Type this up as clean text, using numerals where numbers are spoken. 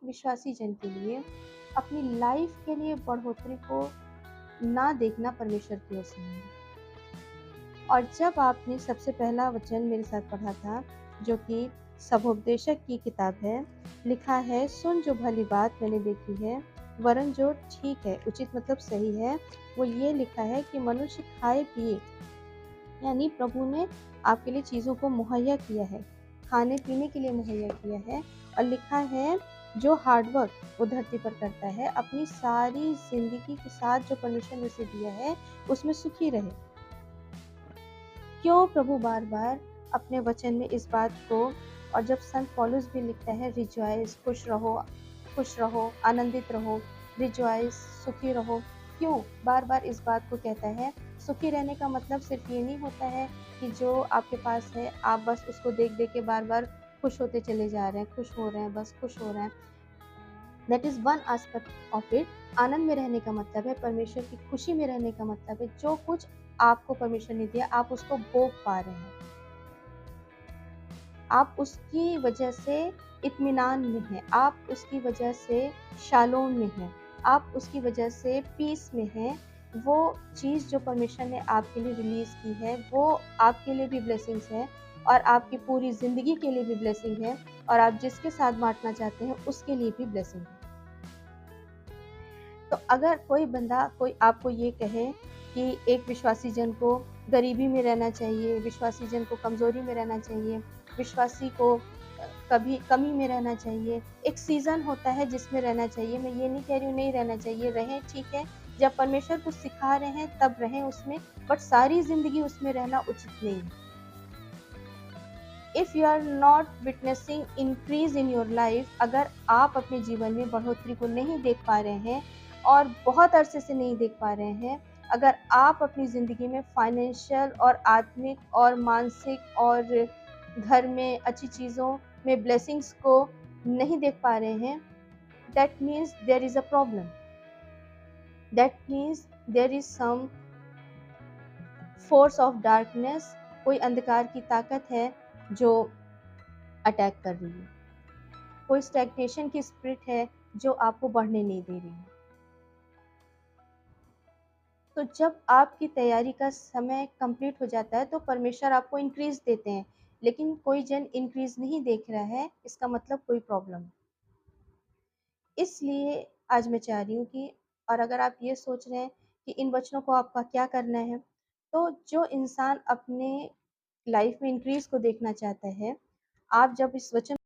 विश्वासी जन के लिए अपनी लाइफ के लिए बढ़ोतरी को ना देखना परमेश्वर की ओर से नहीं है। और जब आपने सबसे पहला वचन मेरे साथ पढ़ा था, जो कि सभोपदेशक की किताब है, लिखा है, सुन जो भली बात मैंने देखी है, वरन जो ठीक है, उचित मतलब सही है, वो ये लिखा है कि मनुष्य खाए पिए, यानी प्रभु ने आपके लिए चीज़ों को मुहैया किया है, खाने पीने के लिए मुहैया किया है, और लिखा है जो हार्डवर्क वो धरती पर करता है, अपनी सारी जिंदगी के साथ जो परमेश्वर ने उसे दिया है उसमें सुखी रहे। क्यों प्रभु बार बार अपने वचन में इस बात को, और जब संत पौलुस भी लिखता है रिजॉइस, खुश रहो, आनंदित रहो, रिजॉइस, सुखी रहो, क्यों बार बार इस बात को कहता है? सुखी रहने का मतलब सिर्फ ये नहीं होता है कि जो आपके पास है आप बस उसको देख देख के बार बार खुश होते चले जा रहे हैं, खुश हो रहे हैं, बस खुश हो रहे हैं। That is one aspect of it. आनंद में रहने का मतलब है, परमेश्वर की खुशी में रहने का मतलब है, जो कुछ आपको परमेश्वर ने दिया आप उसको भोग पा रहे हैं, आप उसकी वजह से इत्मीनान में हैं, आप उसकी वजह से शालोम में हैं, आप उसकी वजह से पीस में हैं। वो चीज़ जो परमेश्वर ने आपके लिए रिलीज़ की है वो आपके लिए भी ब्लेसिंग्स है, और आपकी पूरी ज़िंदगी के लिए भी ब्लेसिंग है, और आप जिसके साथ बांटना चाहते हैं उसके लिए भी ब्लेसिंग है। तो अगर कोई बंदा कोई आपको ये कहे कि एक विश्वासी जन को गरीबी में रहना चाहिए, विश्वासी जन को कमज़ोरी में रहना चाहिए, विश्वासी को कभी कमी में रहना चाहिए, एक सीज़न होता है जिसमें रहना चाहिए। मैं ये नहीं कह रही हूँ नहीं रहना चाहिए, रहें, ठीक है, जब परमेश्वर कुछ सिखा रहे हैं तब रहें उसमें, बट सारी ज़िंदगी उसमें रहना उचित नहीं है। If you are not witnessing increase in your life, अगर आप अपने जीवन में बढ़ोतरी को नहीं देख पा रहे हैं और बहुत अरसे से नहीं देख पा रहे हैं, अगर आप अपनी ज़िंदगी में फाइनेंशियल और आत्मिक और मानसिक और घर में अच्छी चीज़ों में ब्लेसिंग्स को नहीं देख पा रहे हैं, that means there is a problem, that means there is some force of darkness, कोई अंधकार की ताकत है जो अटैक कर रही है, कोई स्टैग्नेशन की स्पिरिट है जो आपको बढ़ने नहीं दे रही है। तो जब आपकी तैयारी का समय कंप्लीट हो जाता है तो परमेश्वर आपको इंक्रीज देते हैं, लेकिन कोई जन इंक्रीज नहीं देख रहा है, इसका मतलब कोई प्रॉब्लम है। इसलिए आज मैं चाह रही हूँ कि, और अगर आप ये सोच रहे हैं कि इन वचनों को आपका क्या करना है, तो जो इंसान अपने लाइफ में इंक्रीज को देखना चाहता है, आप जब इस वचन